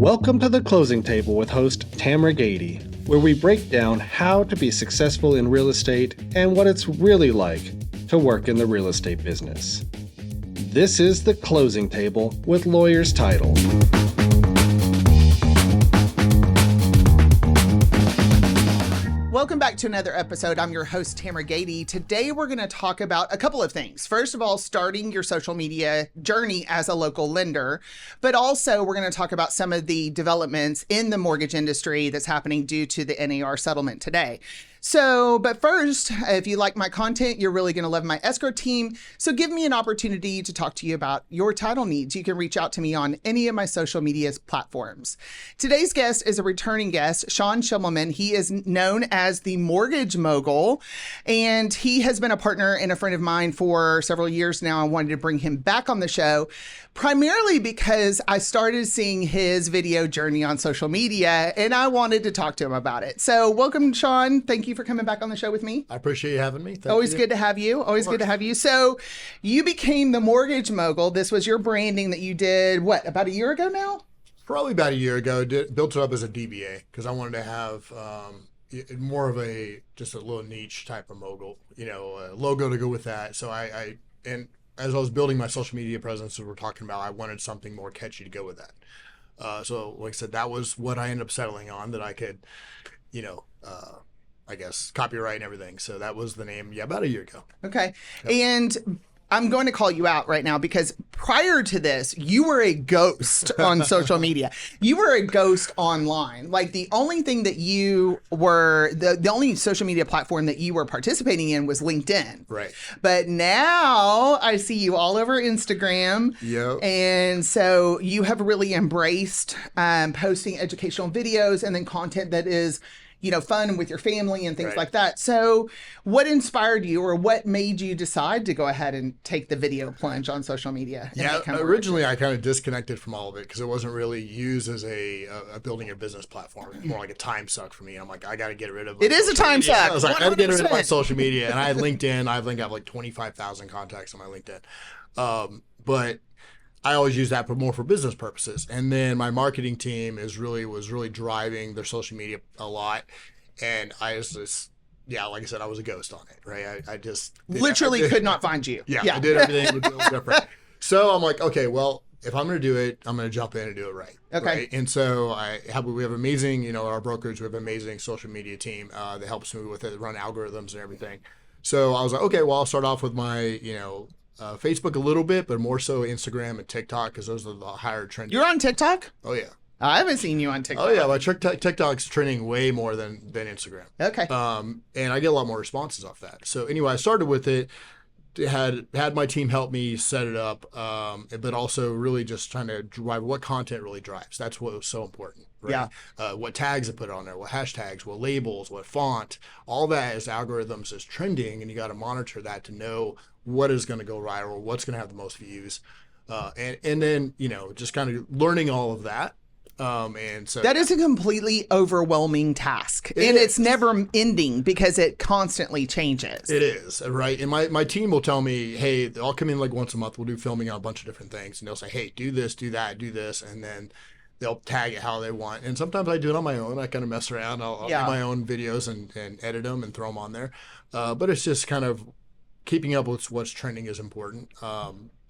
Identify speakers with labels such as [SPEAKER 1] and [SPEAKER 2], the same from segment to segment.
[SPEAKER 1] Welcome to The Closing Table with host Tamara Gady, where we break down how to be successful in real estate and what it's really like to work in the real estate business. This is The Closing Table with Lawyer's Title.
[SPEAKER 2] Welcome back to another episode. I'm your host, Tamara Gady. Today, we're going to talk about a couple of things. First of all, starting your social media journey as a local lender, but also we're going to talk about some of the developments in the mortgage industry that's happening due to the NAR settlement today. But first, if you like my content, you're really going to love my escrow team. So give me an opportunity to talk to you about your title needs. You can reach out to me on any of my social media platforms. Today's guest is a returning guest, Sean Schimmelman. He is known as the Mortgage Mogul, and he has been a partner and a friend of mine for several years now. I wanted to bring him back on the show, primarily because I started seeing his video journey on social media, and I wanted to talk to him about it. So welcome, Sean. Thank you for coming back on the show with me.
[SPEAKER 3] I appreciate you having me.
[SPEAKER 2] Always good to have you. Always good to have you. So you became the Mortgage Mogul. This was your branding that you did, about a year ago now?
[SPEAKER 3] Probably about a year ago. Built it up as a DBA because I wanted to have more of just a little niche type of mogul, a logo to go with that. So and as I was building my social media presence, as we're talking about, I wanted something more catchy to go with that. So like I said, that was what I ended up settling on, that I could, I guess, copyright and everything. So that was the name, about a year ago.
[SPEAKER 2] Okay.
[SPEAKER 3] Yep.
[SPEAKER 2] And I'm going to call you out right now because prior to this, you were a ghost on social media. You were a ghost online. Like the only thing that you were, the only social media platform that you were participating in was LinkedIn.
[SPEAKER 3] Right.
[SPEAKER 2] But now I see you all over Instagram.
[SPEAKER 3] Yep.
[SPEAKER 2] And so you have really embraced posting educational videos and then content that is fun with your family and things
[SPEAKER 3] Right.
[SPEAKER 2] like that. So what inspired you, or what made you decide to go ahead and take the video plunge on social media?
[SPEAKER 3] Originally I kind of disconnected from all of it because it wasn't really used as a building a business platform. More like a time suck for me. I'm like, I got to get rid of
[SPEAKER 2] it. Is a time suck.
[SPEAKER 3] I was like, I got to get rid of my
[SPEAKER 2] 100%.
[SPEAKER 3] social media. And I had LinkedIn. I have like 25,000 contacts on my LinkedIn. But I always use that more for business purposes. And then my marketing team was really driving their social media a lot. And I was just, like I said, I was a ghost on it, right? I just
[SPEAKER 2] literally could not find you.
[SPEAKER 3] I did everything a little different. So I'm like, okay, well, if I'm going to do it, I'm going to jump in and do it right.
[SPEAKER 2] Okay.
[SPEAKER 3] Right? And so we have amazing, our brokerage, we have an amazing social media team that helps me with it, run algorithms and everything. So I was like, okay, well, I'll start off with my, Facebook a little bit, but more so Instagram and TikTok because those are the higher trending.
[SPEAKER 2] You're on TikTok?
[SPEAKER 3] Oh, yeah.
[SPEAKER 2] I haven't seen you on TikTok.
[SPEAKER 3] Oh, yeah. My TikTok's trending way more than Instagram.
[SPEAKER 2] Okay.
[SPEAKER 3] And I get a lot more responses off that. So anyway, I started with it. Had my team help me set it up, but also really just trying to drive what content really drives. That's what was so important, right? Yeah. What tags to put on there, what hashtags, what labels, what font, all that is algorithms is trending, and you got to monitor that to know what is going to go viral, what's going to have the most views, and then just kind of learning all of that. And so
[SPEAKER 2] that is a completely overwhelming task, and it's never ending because it constantly changes.
[SPEAKER 3] It is, right? And my team will tell me, hey, I'll come in like once a month. We'll do filming on a bunch of different things, and they'll say, hey, do this, do that, do this, and then they'll tag it how they want. And sometimes I do it on my own. I kind of mess around. I'll do my own videos and edit them and throw them on there. But it's just kind of keeping up with what's trending is important.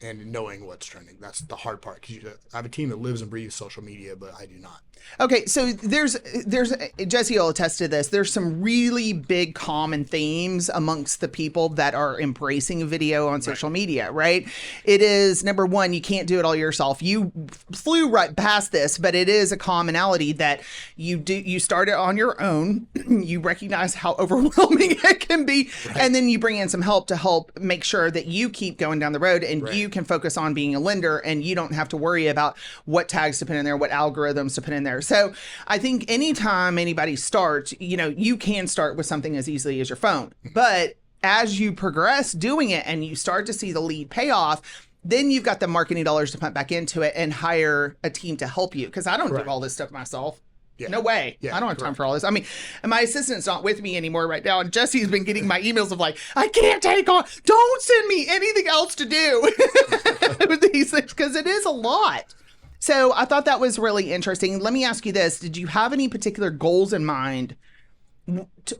[SPEAKER 3] And knowing what's trending. That's the hard part because I have a team that lives and breathes social media, but I do not.
[SPEAKER 2] Okay, so there's Jesse will attest to this. There's some really big common themes amongst the people that are embracing video on social media, right? It is, number one, you can't do it all yourself. You flew right past this, but it is a commonality that you start it on your own. You recognize how overwhelming it can be, and then you bring in some help to help make sure that you keep going down the road and you can focus on being a lender, and you don't have to worry about what tags to put in there, what algorithms to put in there. So I think anytime anybody starts, you can start with something as easily as your phone. But as you progress doing it and you start to see the lead pay off, then you've got the marketing dollars to pump back into it and hire a team to help you. Because I don't do all this stuff myself. Yeah. No way. Yeah, I don't have time for all this. I mean, my assistant's not with me anymore right now. And Jesse's been getting my emails of like, I can't take on, don't send me anything else to do with these things because it is a lot. So I thought that was really interesting. Let me ask you this. Did you have any particular goals in mind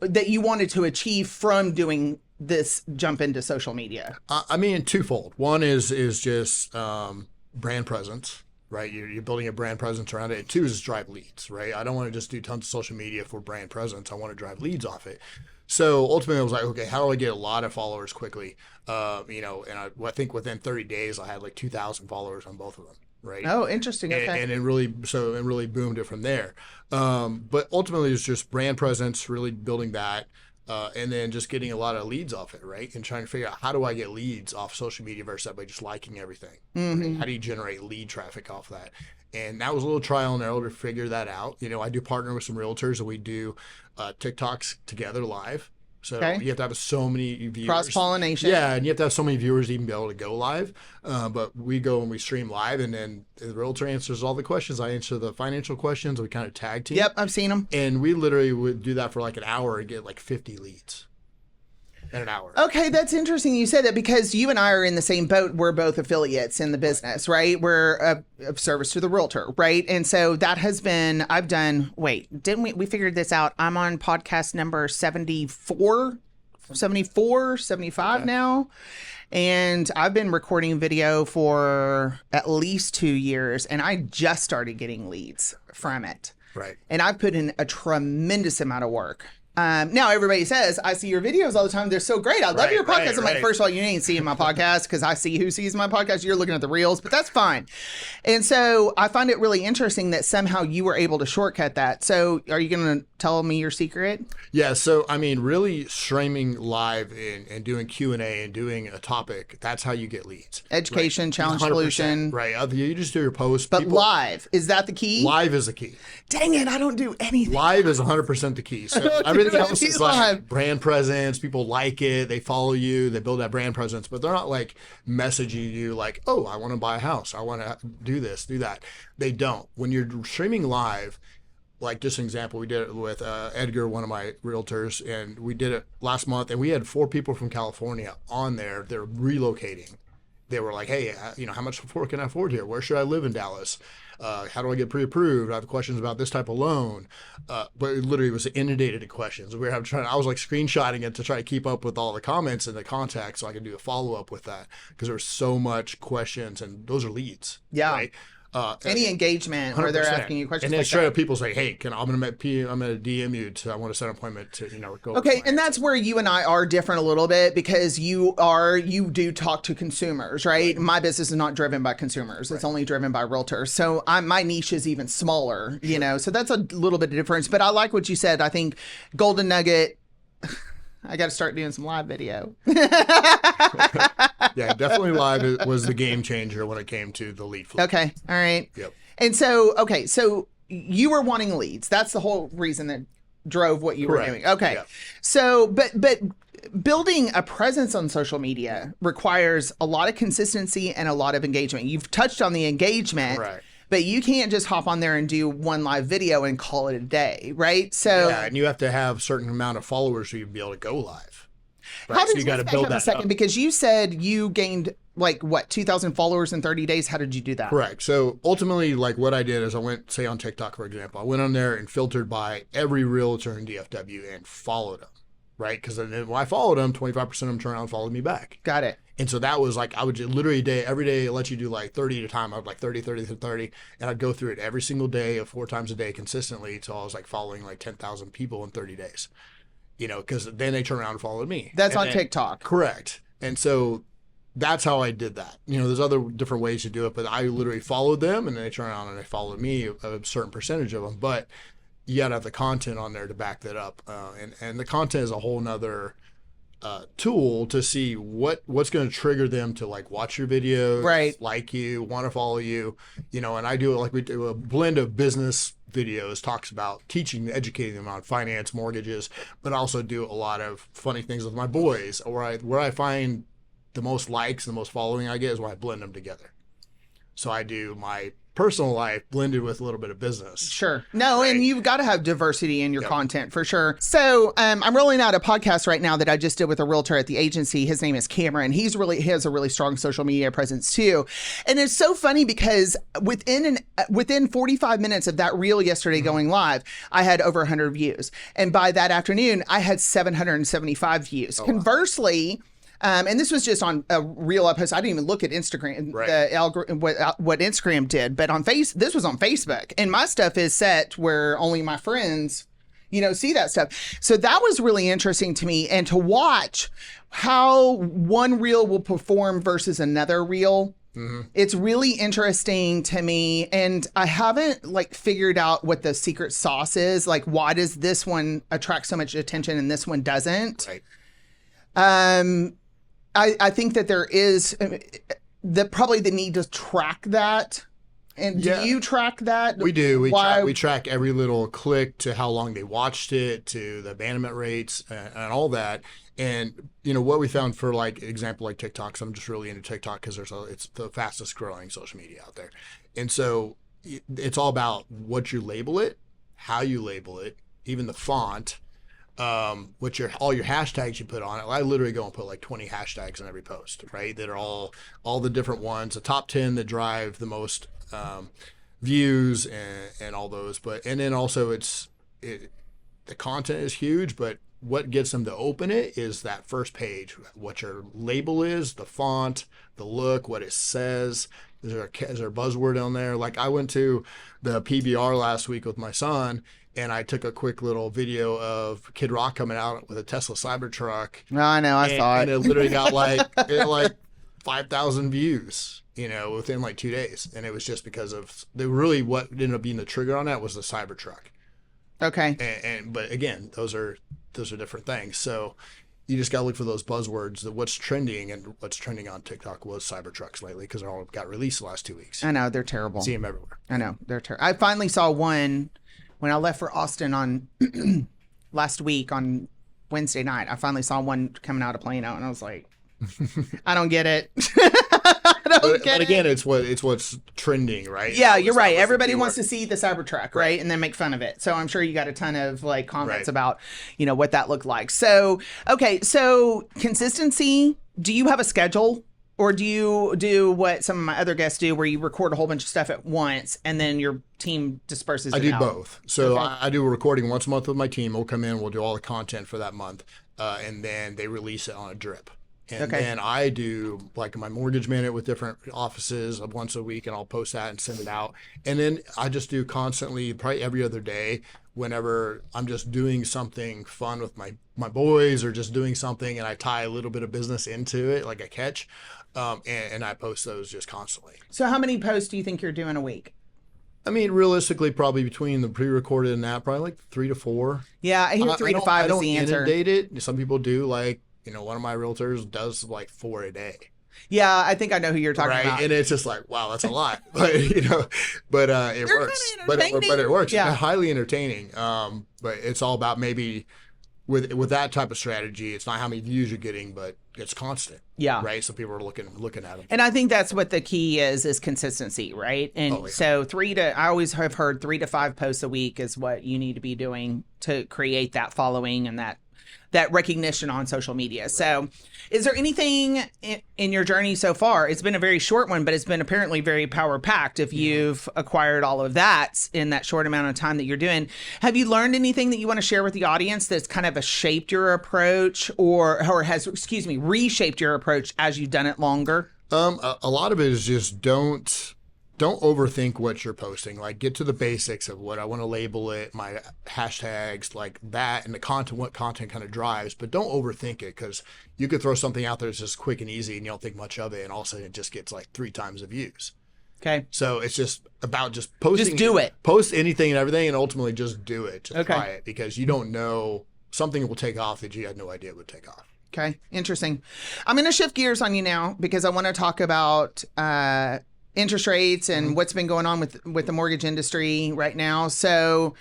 [SPEAKER 2] that you wanted to achieve from doing this jump into social media?
[SPEAKER 3] I mean, twofold. One is just brand presence, right? You're building a brand presence around it. And two is drive leads, right? I don't want to just do tons of social media for brand presence. I want to drive leads off it. So ultimately, I was like, okay, how do I get a lot of followers quickly? And I think within 30 days, I had like 2,000 followers on both of them. Right.
[SPEAKER 2] Oh, interesting. Okay.
[SPEAKER 3] And it really boomed it from there. But ultimately, it's just brand presence, really building that, and then just getting a lot of leads off it, right? And trying to figure out how do I get leads off social media versus by just liking everything. Right? How do you generate lead traffic off that? And that was a little trial and error to figure that out. I do partner with some realtors, and we do TikToks together live. So you have to have so many viewers.
[SPEAKER 2] Cross-pollination.
[SPEAKER 3] Yeah, and you have to have so many viewers to even be able to go live. But we go and we stream live, and then the realtor answers all the questions. I answer the financial questions. We kind of tag team.
[SPEAKER 2] Yep, I've seen them.
[SPEAKER 3] And we literally would do that for like an hour and get like 50 leads in an hour.
[SPEAKER 2] Okay, that's interesting you said that, because you and I are in the same boat. We're both affiliates in the business, right? We're of service to the realtor, right? And so that has been, didn't we figured this out? I'm on podcast number 74, 75 now. And I've been recording video for at least 2 years, and I just started getting leads from it.
[SPEAKER 3] Right.
[SPEAKER 2] And I've put in a tremendous amount of work. Now everybody says, I see your videos all the time. They're so great. I love your podcast. I'm like, first of all, you ain't seeing my podcast, because I see who sees my podcast. You're looking at the reels, but that's fine. And so I find it really interesting that somehow you were able to shortcut that. So are you going to tell me your secret?
[SPEAKER 3] Yeah. So, I mean, really streaming live and doing Q&A and doing a topic, that's how you get leads.
[SPEAKER 2] Education,
[SPEAKER 3] right?
[SPEAKER 2] challenge
[SPEAKER 3] 100%,
[SPEAKER 2] solution.
[SPEAKER 3] Right. You just do your posts.
[SPEAKER 2] But live, is that the key?
[SPEAKER 3] Live is the key.
[SPEAKER 2] Dang it, I don't do anything.
[SPEAKER 3] Live is 100% the key. So everything else is like brand presence. People like it. They follow you. They build that brand presence. But they're not like messaging you like, oh, I want to buy a house. I want to do this, do that. They don't. When you're streaming live, like just an example, we did it with Edgar, one of my realtors, and we did it last month. And we had 4 people from California on there. They're relocating. They were like, hey, how much can I afford here? Where should I live in Dallas? How do I get pre-approved? I have questions about this type of loan. But it literally was inundated with questions. I was like screenshotting it to try to keep up with all the comments and the contacts so I could do a follow-up with that, because there was so much questions, and those are leads.
[SPEAKER 2] Yeah.
[SPEAKER 3] Right?
[SPEAKER 2] Any engagement where they're asking you questions,
[SPEAKER 3] and then
[SPEAKER 2] like
[SPEAKER 3] straight up people say, "Hey, I'm gonna DM you. I want to set an appointment to go."
[SPEAKER 2] Okay, and that's where you and I are different a little bit, because you do talk to consumers, right? My business is not driven by consumers; it's only driven by realtors. So my niche is even smaller, So that's a little bit of difference. But I like what you said. I think golden nugget. I got to start doing some live video.
[SPEAKER 3] Yeah, definitely live was the game changer when it came to the lead flow.
[SPEAKER 2] Okay. All right.
[SPEAKER 3] Yep.
[SPEAKER 2] And so you were wanting leads. That's the whole reason that drove what you were doing. Okay.
[SPEAKER 3] Yep.
[SPEAKER 2] So, but building a presence on social media requires a lot of consistency and a lot of engagement. You've touched on the engagement.
[SPEAKER 3] Right.
[SPEAKER 2] But you can't just hop on there and do one live video and call it a day, right? So
[SPEAKER 3] yeah, and you have to have a certain amount of followers so you can be able to go live. Right?
[SPEAKER 2] How did
[SPEAKER 3] you got to build that
[SPEAKER 2] a second
[SPEAKER 3] up.
[SPEAKER 2] Because you said you gained 2,000 followers in 30 days. How did you do that?
[SPEAKER 3] Correct. So ultimately, like what I did is I went, say on TikTok, for example, I went on there and filtered by every realtor in DFW and followed them, right? Because then when I followed them, 25% of them turned around and followed me back.
[SPEAKER 2] Got it.
[SPEAKER 3] And so that was like, I would literally every day let you do like 30 at a time. I would like 30, 30, 30. And I'd go through it every single day, 4 times a day consistently. So I was like following like 10,000 people in 30 days, because then they turn around and followed me.
[SPEAKER 2] That's on TikTok.
[SPEAKER 3] Correct. And so that's how I did that. There's other different ways to do it, but I literally followed them and then they turn around and they followed me, a certain percentage of them. But you got to have the content on there to back that up. And the content is a whole nother tool to see what's going to trigger them to like watch your videos,
[SPEAKER 2] right?
[SPEAKER 3] Like you, want to follow you, and I do it like we do a blend of business videos, talks about educating them on finance, mortgages, but also do a lot of funny things with my boys, or where I find the most likes, the most following I get is where I blend them together. So I do my personal life blended with a little bit of business.
[SPEAKER 2] Sure. No, and you've got to have diversity in your content for sure. So I'm rolling out a podcast right now that I just did with a realtor at the agency. His name is Cameron. He has a really strong social media presence too. And it's so funny because within 45 minutes of that reel yesterday going live, I had over 100 views. And by that afternoon, I had 775 views. Conversely, and this was just on a reel I posted. I didn't even look at Instagram, what Instagram did, but this was on Facebook, and my stuff is set where only my friends, see that stuff. So that was really interesting to me, and to watch how one reel will perform versus another reel. It's really interesting to me, and I haven't figured out what the secret sauce is. Like, why does this one attract so much attention and this one doesn't?
[SPEAKER 3] Right.
[SPEAKER 2] I think that there is probably the need to track that. And do you track that?
[SPEAKER 3] We do. We track every little click to how long they watched it, to the abandonment rates, and all that. And what we found for example like TikTok. So I'm just really into TikTok because it's the fastest growing social media out there. And so it's all about what you label it, how you label it, even the font. All your hashtags you put on it. I literally go and put 20 hashtags in every post, right? That are all the different ones, the top 10 that drive the most views and all those. And then also the content is huge, but what gets them to open it is that first page, what your label is, the font, the look, what it says. Is there a buzzword on there? I went to the PBR last week with my son, and I took a quick little video of Kid Rock coming out with a Tesla Cybertruck.
[SPEAKER 2] No, I know, I saw it.
[SPEAKER 3] And it literally got 5,000 views, within 2 days. And it was just because of what ended up being the trigger on that was the Cybertruck.
[SPEAKER 2] Okay.
[SPEAKER 3] But again, those are different things. So you just got to look for those buzzwords, that what's trending, and what's trending on TikTok was Cybertrucks lately because they all got released the last 2 weeks.
[SPEAKER 2] I know, they're terrible.
[SPEAKER 3] See them everywhere.
[SPEAKER 2] I know, they're terrible. I finally saw one when I left for Austin on last week on Wednesday night. I finally saw one coming out of Plano, and I was like, I don't get it.
[SPEAKER 3] But again, it's what's trending, right?
[SPEAKER 2] Yeah, you're right. Everybody wants to see the Cybertruck, right? And then make fun of it. So I'm sure you got a ton of comments about, what that looked like. So, okay. So consistency, do you have a schedule, or do you do what some of my other guests do where you record a whole bunch of stuff at once and then your team disperses it out?
[SPEAKER 3] I do both. So I do a recording once a month with my team. We'll come in, we'll do all the content for that month. And then they release it on a drip. And then I do my mortgage minute with different offices once a week, and I'll post that and send it out. And then I just do constantly, probably every other day, whenever I'm just doing something fun with my boys or just doing something, and I tie a little bit of business into it, like a catch, and I post those just constantly.
[SPEAKER 2] So how many posts do you think you're doing a week?
[SPEAKER 3] I mean, realistically, probably between the pre-recorded and that, probably 3 to 4.
[SPEAKER 2] Yeah, I hear 3 to 5 is the answer.
[SPEAKER 3] I don't inundate it. Some people do, one of my realtors does 4 a day.
[SPEAKER 2] Yeah, I think I know who you're talking about.
[SPEAKER 3] And it's just wow, that's a lot. But it works. But it works.
[SPEAKER 2] Yeah.
[SPEAKER 3] It's highly entertaining. But it's all about maybe with that type of strategy, it's not how many views you're getting, but it's constant. Yeah. Right. So people are looking at them.
[SPEAKER 2] And I think that's what the key is consistency, right? And so I always have heard 3 to 5 posts a week is what you need to be doing to create that following and that recognition on social media. Right. So is there anything in your journey so far? It's been a very short one, but it's been apparently very power packed. If you've acquired all of that in that short amount of time that you're doing, have you learned anything that you want to share with the audience that's kind of shaped your approach or has, reshaped your approach as you've done it longer?
[SPEAKER 3] A lot of it is just don't overthink what you're posting. Get to the basics of what I want to label it, my hashtags, that, and the content, what content kind of drives, but don't overthink it, because you could throw something out there that's just quick and easy and you don't think much of it, and all of a sudden it just gets 3 times the views.
[SPEAKER 2] Okay.
[SPEAKER 3] So it's just about just posting.
[SPEAKER 2] Just do it.
[SPEAKER 3] Post anything and everything, and ultimately just do it. Just try it, because you don't know, something will take off that you had no idea it would take off.
[SPEAKER 2] Okay. Interesting. I'm going to shift gears on you now, because I want to talk about interest rates and what's been going on with the mortgage industry right now. So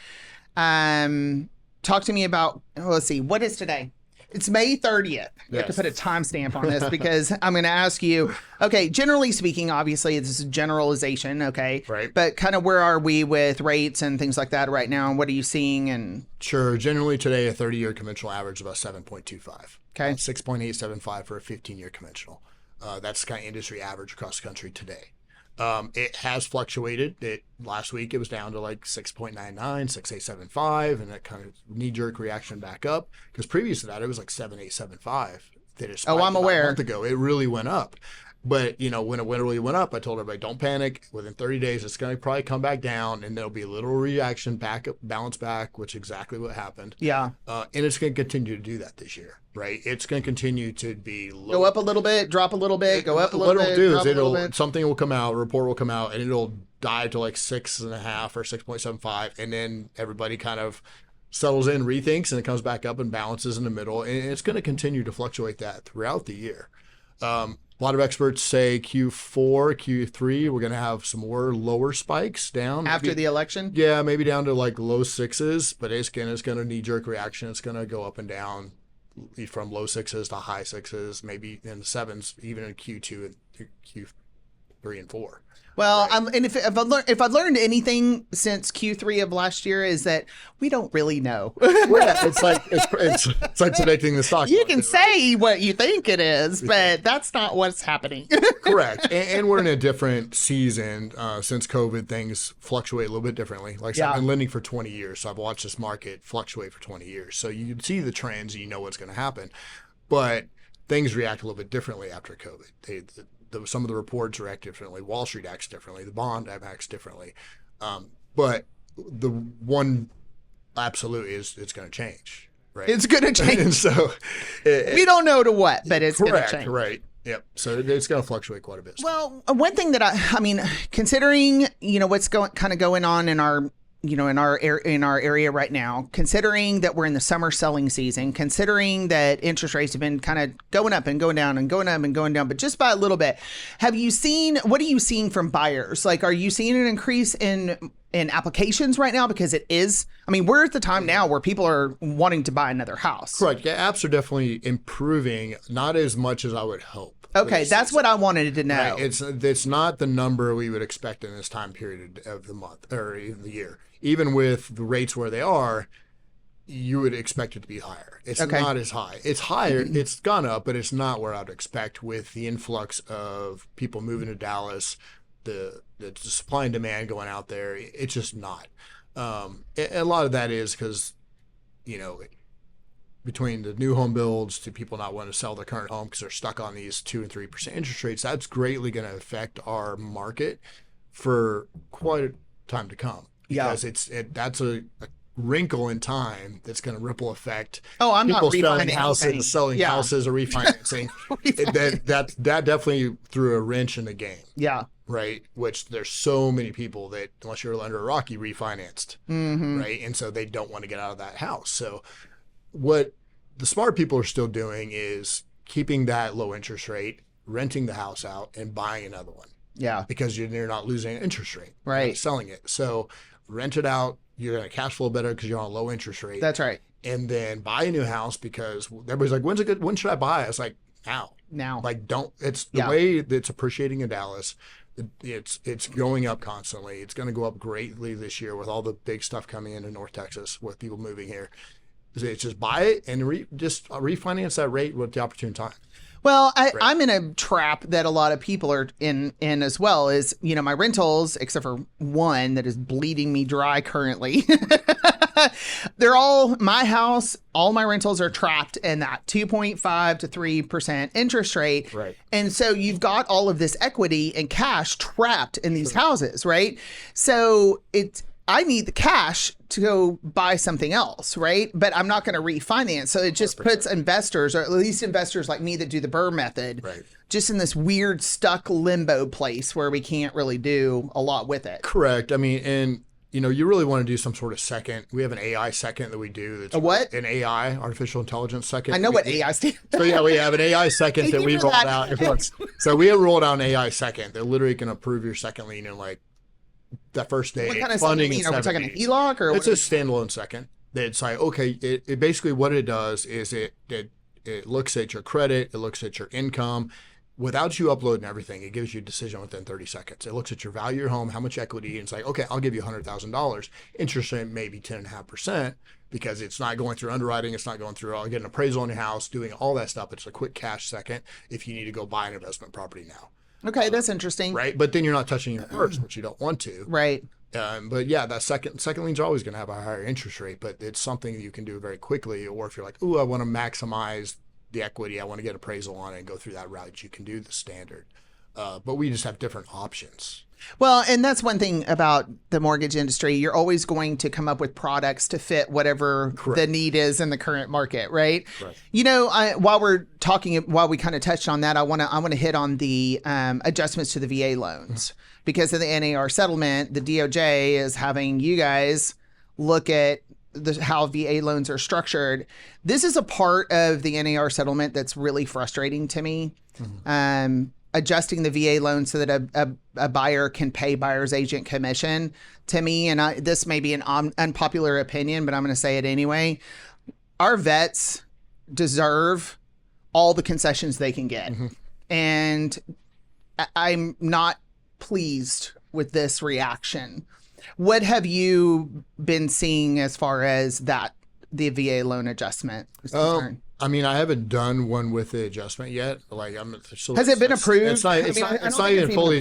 [SPEAKER 2] talk to me about, let's see, what is today? It's May 30th. You have to
[SPEAKER 3] Yes.
[SPEAKER 2] put a timestamp on this because I'm going to ask you, okay, generally speaking, obviously, this is a generalization, okay?
[SPEAKER 3] Right.
[SPEAKER 2] But kind of where are we with rates and things like that right now? And what are you seeing? And
[SPEAKER 3] Sure. Generally today, a 30-year conventional average is about 7.25.
[SPEAKER 2] Okay.
[SPEAKER 3] 6.875 for a 15-year conventional. That's kind of industry average across the country today. It has fluctuated. Last week it was down to like 6.99, 6.875, and that kind of knee-jerk reaction back up. Because previous to that, it was like 7.875. That it spiked
[SPEAKER 2] I'm
[SPEAKER 3] about
[SPEAKER 2] aware.
[SPEAKER 3] A month ago, it really went up. But when it really went up, I told everybody, don't panic. Within 30 days, it's going to probably come back down, and there'll be a little reaction back, bounce back, which is exactly what happened.
[SPEAKER 2] yeah,
[SPEAKER 3] And it's going to continue to do that this year, right? It's going to continue to be low.
[SPEAKER 2] go up a little bit, drop a little bit, go up a little
[SPEAKER 3] What
[SPEAKER 2] bit,
[SPEAKER 3] it'll do
[SPEAKER 2] drop
[SPEAKER 3] is
[SPEAKER 2] a little bit.
[SPEAKER 3] something will come out, a report will come out, and it'll dive to like 6.5 or 6.75, and then everybody kind of settles in, rethinks, and it comes back up and balances in the middle, and it's going to continue to fluctuate that throughout the year. A lot of experts say Q4, Q3, we're going to have some more lower spikes down
[SPEAKER 2] After
[SPEAKER 3] maybe-
[SPEAKER 2] the election?
[SPEAKER 3] yeah, maybe down to like low sixes, but it's going to knee-jerk reaction. It's going to go up and down from low sixes to high sixes, maybe in the sevens, even in Q2 and Q3 and 4.
[SPEAKER 2] Well, and if I've learned anything since Q3 of last year is that we don't really know.
[SPEAKER 3] Yeah, it's like predicting the stock
[SPEAKER 2] You
[SPEAKER 3] market,
[SPEAKER 2] can
[SPEAKER 3] right?
[SPEAKER 2] say what you think it is, but that's not what's happening.
[SPEAKER 3] Correct. And we're in a different season since COVID. Things fluctuate a little bit differently. Like I said,
[SPEAKER 2] Yeah.
[SPEAKER 3] I've been lending for 20 years, so I've watched this market fluctuate for 20 years. So you can see the trends and you know what's going to happen. But things react a little bit differently after COVID. Some of the reports react differently. Wall Street acts differently. The bond acts differently. But the one absolute is it's going to change. Right.
[SPEAKER 2] It's going to change.
[SPEAKER 3] And so
[SPEAKER 2] We don't know to what, but it's going to
[SPEAKER 3] correct.
[SPEAKER 2] change.
[SPEAKER 3] Right. Yep. So it's going to fluctuate quite a bit.
[SPEAKER 2] Well, one thing that I mean, considering what's going on in our in our area right now, considering that we're in the summer selling season, considering that interest rates have been kind of going up and going down and going up and going down, but just by a little bit, what are you seeing from buyers? Like, are you seeing an increase in applications right now? Because it is, I mean, we're at the time now where people are wanting to buy another house.
[SPEAKER 3] Correct. Yeah, apps are definitely improving, not as much as I would hope.
[SPEAKER 2] Okay, that's what I wanted to know.
[SPEAKER 3] Right. It's not the number we would expect in this time period of the month or even the year. Even with the rates where they are, you would expect it to be higher. It's
[SPEAKER 2] Okay.
[SPEAKER 3] not as high. It's higher. It's gone up, but it's not where I'd expect with the influx of people moving to Dallas, the supply and demand going out there. It's just not. A lot of that is because, between the new home builds to people not wanting to sell their current home because they're stuck on these 2 and 3% interest rates, that's greatly going to affect our market for quite a time to come.
[SPEAKER 2] Yeah.
[SPEAKER 3] Because that's a wrinkle in time that's going to ripple affect
[SPEAKER 2] Oh, I'm not
[SPEAKER 3] people selling
[SPEAKER 2] refinancing.
[SPEAKER 3] houses, selling
[SPEAKER 2] Yeah.
[SPEAKER 3] houses or refinancing. that definitely threw a wrench in the game,
[SPEAKER 2] Yeah.
[SPEAKER 3] right? Which there's so many people that, unless you're under a rock, you refinanced, right? And so they don't want to get out of that house. So what the smart people are still doing is keeping that low interest rate, renting the house out, and buying another one
[SPEAKER 2] Yeah.
[SPEAKER 3] because you're not losing an interest rate, You're
[SPEAKER 2] Right.
[SPEAKER 3] not selling it. So rent it out. You're going to cash flow better because you're on a low interest rate.
[SPEAKER 2] That's right.
[SPEAKER 3] And then buy a new house because everybody's like, when should I buy? I was like, now.
[SPEAKER 2] Now.
[SPEAKER 3] Like, it's the
[SPEAKER 2] Yeah.
[SPEAKER 3] way that it's appreciating in Dallas. It's going up constantly. It's going to go up greatly this year with all the big stuff coming into North Texas with people moving here. It's just buy it and just refinance that rate with the opportune time.
[SPEAKER 2] Well, I'm in a trap that a lot of people are in as well. Is my rentals, except for one that is bleeding me dry currently. They're all my house. All my rentals are trapped in that 2.5 to 3% interest rate.
[SPEAKER 3] Right.
[SPEAKER 2] And so you've got all of this equity and cash trapped in these houses, right? So I need the cash to go buy something else, right? But I'm not going to refinance. So it just puts investors, or at least investors like me that do the Burr method,
[SPEAKER 3] Right.
[SPEAKER 2] just in this weird stuck limbo place where we can't really do a lot with it.
[SPEAKER 3] Correct. I mean, and you really want to do some sort of second. We have an AI second that we do. That's
[SPEAKER 2] A what?
[SPEAKER 3] An AI, artificial intelligence second.
[SPEAKER 2] I know what AI stands for.
[SPEAKER 3] So yeah, we have an AI second
[SPEAKER 2] Thank
[SPEAKER 3] that
[SPEAKER 2] you
[SPEAKER 3] we
[SPEAKER 2] for
[SPEAKER 3] rolled
[SPEAKER 2] that.
[SPEAKER 3] out. So we have rolled out an AI second that literally can approve your second lien in like that first day.
[SPEAKER 2] What kind of
[SPEAKER 3] funding
[SPEAKER 2] something?
[SPEAKER 3] in
[SPEAKER 2] Are we
[SPEAKER 3] 7
[SPEAKER 2] talking a
[SPEAKER 3] days.
[SPEAKER 2] HELOC or
[SPEAKER 3] It's
[SPEAKER 2] what?
[SPEAKER 3] a standalone second. It's like, okay, it basically what it does is it It looks at your credit. It looks at your income. Without you uploading everything, it gives you a decision within 30 seconds. It looks at your value of your home, how much equity, and it's like, okay, I'll give you $100,000. Interest rate maybe 10.5% because it's not going through underwriting. It's not going through getting an appraisal on your house, doing all that stuff. It's a quick cash second if you need to go buy an investment property now.
[SPEAKER 2] Okay, that's interesting.
[SPEAKER 3] Right. But then you're not touching your first, which you don't want to.
[SPEAKER 2] Right.
[SPEAKER 3] But yeah, that second lien's always going to have a higher interest rate, but it's something you can do very quickly. Or if you're like, ooh, I want to maximize the equity, I want to get appraisal on it and go through that route, you can do the standard. But we just have different options.
[SPEAKER 2] Well, and that's one thing about the mortgage industry. You're always going to come up with products to fit whatever the need is in the current market, right? You know, while we kind of touched on that, I want to hit on the adjustments to the VA loans. Because of the NAR settlement, the DOJ is having you guys look at how VA loans are structured. This is a part of the NAR settlement that's really frustrating to me. Adjusting the VA loan so that a buyer can pay buyer's agent commission. To me, and this may be an unpopular opinion, but I'm going to say it anyway. Our vets deserve all the concessions they can get. And I'm not pleased with this reaction. What have you been seeing as far as the VA loan adjustment is concerned?
[SPEAKER 3] I mean, I haven't done one with the adjustment yet. Like,
[SPEAKER 2] has it been approved?
[SPEAKER 3] It's not even fully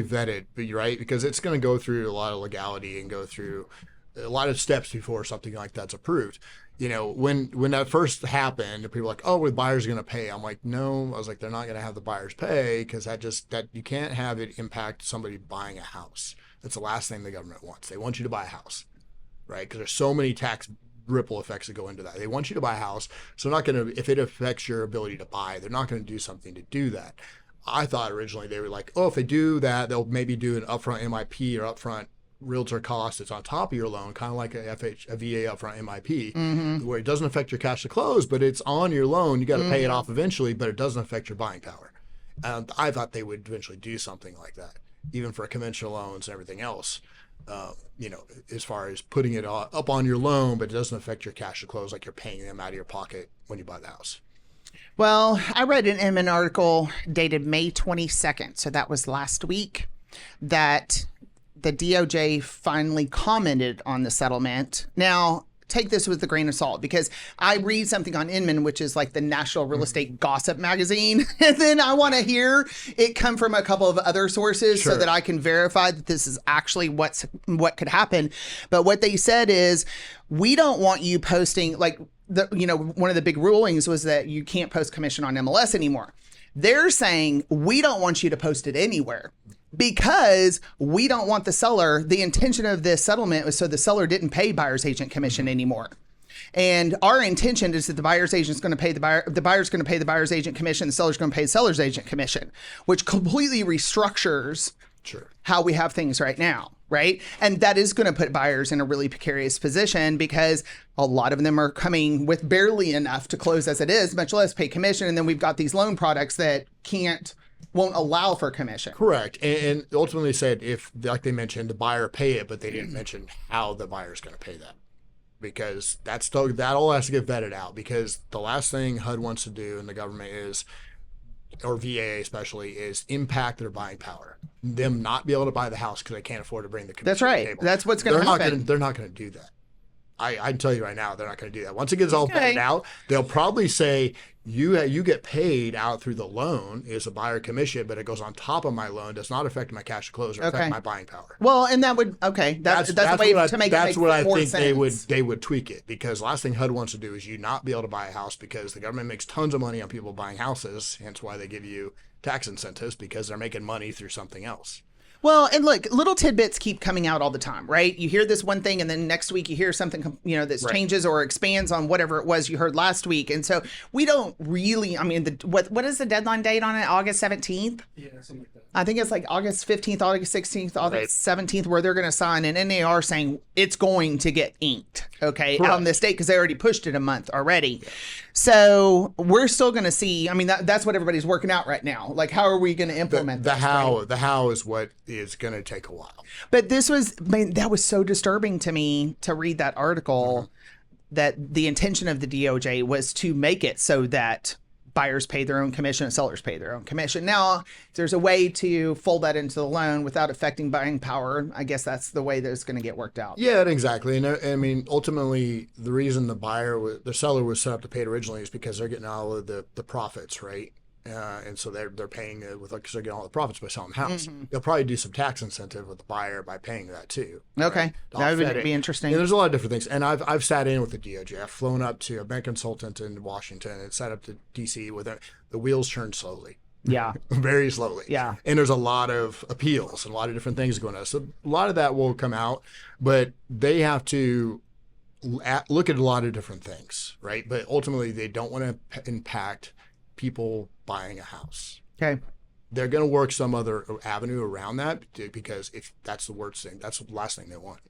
[SPEAKER 3] vetted, but you're right, because it's going to go through a lot of legality and go through a lot of steps before something like that's approved. You know, when that first happened, people were like, oh, the buyer's going to pay. I'm like, no. I was like, they're not going to have the buyers pay because that you can't have it impact somebody buying a house. That's the last thing the government wants. They want you to buy a house, right? Because there's so many tax ripple effects that go into that. They want you to buy a house. So not going to, if it affects your ability to buy, they're not going to do something to do that. I thought originally they were like, oh, if they do that, they'll maybe do an upfront MIP or upfront realtor cost that's on top of your loan, kind of like a VA upfront MIP, where it doesn't affect your cash to close, but it's on your loan. You got to pay it off eventually, but it doesn't affect your buying power. And I thought they would eventually do something like that, even for conventional loans and everything else. You know, as far as putting it up on your loan, but it doesn't affect your cash to close, like you're paying them out of your pocket when you buy the house.
[SPEAKER 2] Well, I read an article dated May 22nd, so that was last week, that the DOJ finally commented on the settlement. Now, take this with a grain of salt, because I read something on Inman, which is like the National Real Estate Gossip magazine, and then I want to hear it come from a couple of other sources so that I can verify that this is actually what could happen. But what they said is, we don't want you posting, like, one of the big rulings was that you can't post commission on MLS anymore. They're saying, we don't want you to post it anywhere, because we don't want the seller. The intention of this settlement was so the seller didn't pay buyer's agent commission anymore. And our intention is that the buyer's agent is going to pay the buyer's going to pay the buyer's agent commission, the seller's going to pay the seller's agent commission, which completely restructures how we have things right now, right? And that is going to put buyers in a really precarious position, because a lot of them are coming with barely enough to close as it is, much less pay commission. And then we've got these loan products that won't allow for commission.
[SPEAKER 3] Correct. And ultimately said, if, like they mentioned, the buyer pay it, but they didn't mention how the buyer's going to pay that, because that all has to get vetted out, because the last thing HUD wants to do, and the government is, or VA especially, is impact their buying power. Them not be able to buy the house because they can't afford to bring the commission
[SPEAKER 2] That's
[SPEAKER 3] to the
[SPEAKER 2] right.
[SPEAKER 3] table.
[SPEAKER 2] That's what's going to happen.
[SPEAKER 3] They're not going to do that. I can tell you right now, they're not going to do that. Once it gets all vetted out, they'll probably say, you get paid out through the loan is a buyer commission, but it goes on top of my loan, does not affect my cash to close or affect my buying power.
[SPEAKER 2] Well, and that would, that's a way to make it make more sense. That's what I think
[SPEAKER 3] they would tweak it, because the last thing HUD wants to do is you not be able to buy a house, because the government makes tons of money on people buying houses, hence why they give you tax incentives, because they're making money through something else.
[SPEAKER 2] Well, and look, little tidbits keep coming out all the time, right? You hear this one thing, and then next week you hear something, that changes or expands on whatever it was you heard last week. And so we don't really, what is the deadline date on it? August 17th?
[SPEAKER 4] Yeah, something like that.
[SPEAKER 2] I think it's like August 15th, August 16th, August 17th, where they're going to sign an NAR saying it's going to get inked, out on this date, because they already pushed it a month already. Yeah. So we're still going to see, that's what everybody's working out right now. Like, how are we going to implement
[SPEAKER 3] the how is what is going to take a while.
[SPEAKER 2] But this was, that was so disturbing to me to read that article. that the intention of the DOJ was to make it so that buyers pay their own commission and sellers pay their own commission. Now, if there's a way to fold that into the loan without affecting buying power, I guess that's the way that it's going to get worked out.
[SPEAKER 3] Yeah, exactly. And I mean, ultimately, the reason the seller was set up to pay it originally is because they're getting all of the profits, right? And so they're paying it with, because they're getting all the profits by selling the house.
[SPEAKER 2] Mm-hmm.
[SPEAKER 3] They'll probably do some tax incentive with the buyer by paying that too.
[SPEAKER 2] Okay,
[SPEAKER 3] right?
[SPEAKER 2] that would
[SPEAKER 3] Offset
[SPEAKER 2] be
[SPEAKER 3] it.
[SPEAKER 2] interesting.
[SPEAKER 3] And there's a lot of different things. And I've sat in with the DOJ. I've flown up to, I've been a consultant in Washington and sat up to DC with it. The wheels turn slowly.
[SPEAKER 2] Yeah.
[SPEAKER 3] Very slowly.
[SPEAKER 2] Yeah.
[SPEAKER 3] And there's a lot of appeals and a lot of different things going on. So a lot of that will come out, but they have to look at a lot of different things, right? But ultimately, they don't want to impact people buying a house.
[SPEAKER 2] Okay.
[SPEAKER 3] They're going to work some other avenue around that, because if that's the worst thing, that's the last thing they want.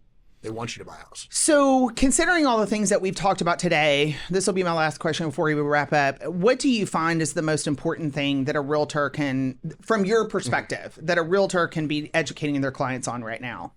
[SPEAKER 3] They want you to buy a house.
[SPEAKER 2] So, considering all the things that we've talked about today, this will be my last question before we wrap up. What do you find is the most important thing that a realtor can, from your perspective, that a realtor can be educating their clients on right now?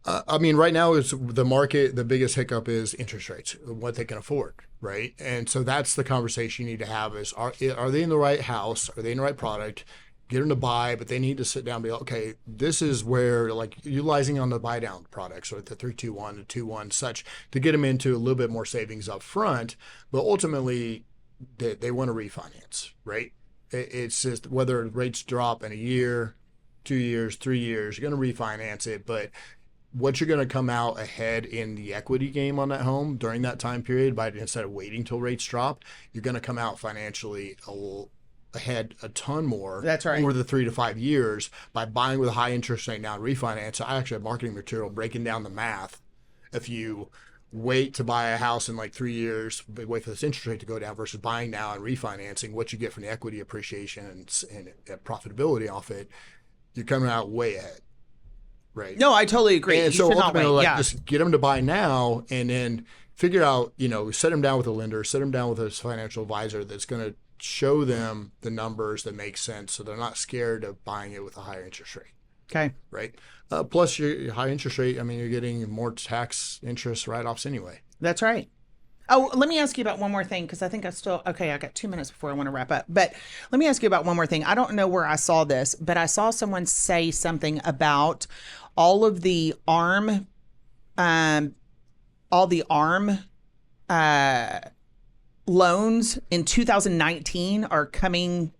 [SPEAKER 3] I mean, right now is the market. The biggest hiccup is interest rates, what they can afford, right? And so that's the conversation you need to have: is are they in the right house? Are they in the right product? Get them to buy, but they need to sit down and be like, okay, this is where, like, utilizing on the buy down products or the 3-2-1, the 2-1, such, to get them into a little bit more savings up front. But ultimately, they want to refinance, right? It's just whether rates drop in a year, 2 years, 3 years, you're going to refinance it. But what you're going to come out ahead in the equity game on that home during that time period, by instead of waiting till rates drop, you're going to come out financially ahead a ton more.
[SPEAKER 2] That's right.
[SPEAKER 3] Over the 3 to 5 years by buying with a high interest rate now and refinance. I actually have marketing material breaking down the math. If you wait to buy a house in like 3 years, but wait for this interest rate to go down versus buying now and refinancing, what you get from the equity appreciation and profitability off it, you're coming out way ahead. Right.
[SPEAKER 2] No, I totally agree.
[SPEAKER 3] And
[SPEAKER 2] You
[SPEAKER 3] so
[SPEAKER 2] should not
[SPEAKER 3] ultimately,
[SPEAKER 2] wait.
[SPEAKER 3] like,
[SPEAKER 2] Yeah.
[SPEAKER 3] just get them to buy now, and then figure out, set them down with a lender, sit them down with a financial advisor that's going to show them the numbers that make sense, so they're not scared of buying it with a higher interest rate.
[SPEAKER 2] Okay.
[SPEAKER 3] Right. Plus, your high interest rate, I mean, you're getting more tax interest write-offs anyway.
[SPEAKER 2] That's right. Oh, let me ask you about one more thing, because I think I got 2 minutes before I want to wrap up. But let me ask you about one more thing. I don't know where I saw this, but I saw someone say something about all of the ARM, loans in 2019 are coming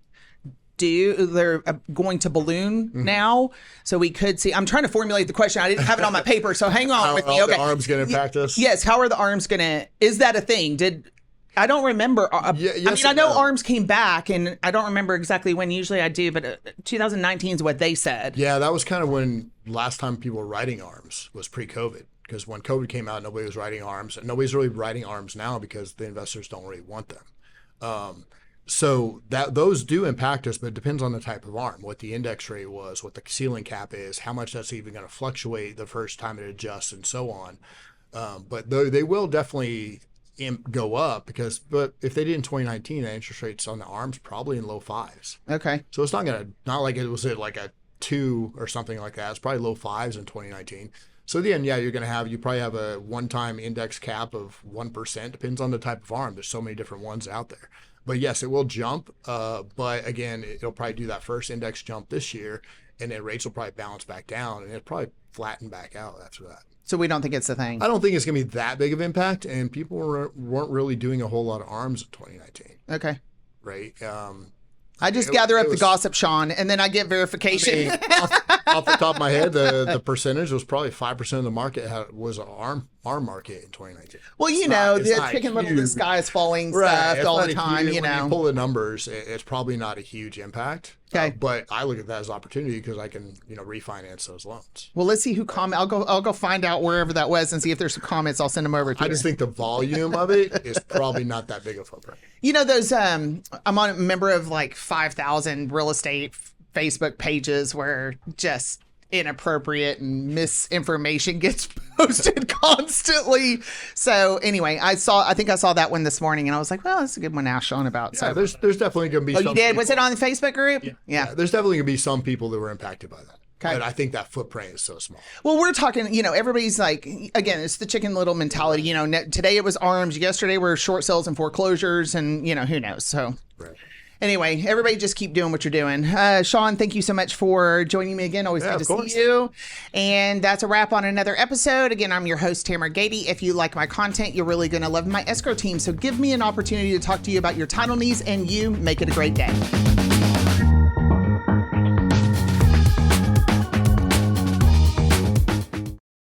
[SPEAKER 2] due. They're going to balloon now. So we could see, I'm trying to formulate the question. I didn't have it on my paper, so hang on with me.
[SPEAKER 3] How
[SPEAKER 2] Okay.
[SPEAKER 3] the ARM's going to impact us?
[SPEAKER 2] Yes. How are the ARMs going to, is that a thing? I don't remember.
[SPEAKER 3] Yes
[SPEAKER 2] I know
[SPEAKER 3] and no.
[SPEAKER 2] ARMs came back, and I don't remember exactly when. Usually I do, but 2019 is what they said.
[SPEAKER 3] Yeah, that was kind of when last time people were writing ARMs was pre-COVID. Because when COVID came out, nobody was writing ARMs. And nobody's really writing ARMs now because the investors don't really want them. So those do impact us, but it depends on the type of ARM, what the index rate was, what the ceiling cap is, how much that's even going to fluctuate the first time it adjusts, and so on. But they will definitely go up, but if they did in 2019, the interest rates on the ARMs probably in low fives.
[SPEAKER 2] Okay.
[SPEAKER 3] So it's not like it was at like a 2 or something like that. It's probably low fives in 2019. So then, yeah, you probably have a one-time index cap of 1%. Depends on the type of ARM. There's so many different ones out there. But yes, it will jump. But again, it'll probably do that first index jump this year, and then rates will probably bounce back down, and it'll probably flatten back out after that.
[SPEAKER 2] So we don't think it's a thing.
[SPEAKER 3] I don't think it's going to be that big of impact, and people weren't really doing a whole lot of ARMs in 2019,
[SPEAKER 2] Okay.
[SPEAKER 3] right?
[SPEAKER 2] I just gather up
[SPEAKER 3] it
[SPEAKER 2] the
[SPEAKER 3] was-
[SPEAKER 2] gossip, Sean, and then I get verification.
[SPEAKER 3] Off the top of my head, the percentage was probably 5% of the market was an ARM market in 2019.
[SPEAKER 2] Well,
[SPEAKER 3] It's
[SPEAKER 2] the
[SPEAKER 3] not
[SPEAKER 2] Chicken Little, the
[SPEAKER 3] huge.
[SPEAKER 2] sky is falling
[SPEAKER 3] Right,
[SPEAKER 2] stuff all
[SPEAKER 3] it's
[SPEAKER 2] the
[SPEAKER 3] not a
[SPEAKER 2] time,
[SPEAKER 3] huge- when
[SPEAKER 2] know.
[SPEAKER 3] you pull the numbers, it's probably not a huge impact.
[SPEAKER 2] Okay.
[SPEAKER 3] But I look at that as opportunity because I can, refinance those loans.
[SPEAKER 2] Well, let's see who comment. I'll go find out wherever that was and see if there's some comments. I'll send them over to
[SPEAKER 3] I
[SPEAKER 2] you.
[SPEAKER 3] just think the volume of it is probably not that big a footprint.
[SPEAKER 2] Those I'm on a member of like 5,000 real estate Facebook pages where just inappropriate and misinformation gets posted constantly. So anyway, I think I saw that one this morning and I was like, well, that's a good one to ask Sean about.
[SPEAKER 3] Yeah,
[SPEAKER 2] So
[SPEAKER 3] there's definitely going to be
[SPEAKER 2] oh,
[SPEAKER 3] some
[SPEAKER 2] you did? Was
[SPEAKER 3] people-
[SPEAKER 2] it on the Facebook group? Yeah.
[SPEAKER 3] There's definitely going to be some people that were impacted by that. But I think that footprint is so small.
[SPEAKER 2] Well, we're talking, everybody's like, again, it's the Chicken Little mentality. Today it was arms. Yesterday were short sales and foreclosures, and, who knows. So anyway, everybody just keep doing what you're doing. Sean, thank you so much for joining me again. Always good to see you. And that's a wrap on another episode. Again, I'm your host, Tamara Gady. If you like my content, you're really going to love my escrow team. So give me an opportunity to talk to you about your title needs, and you make it a great day.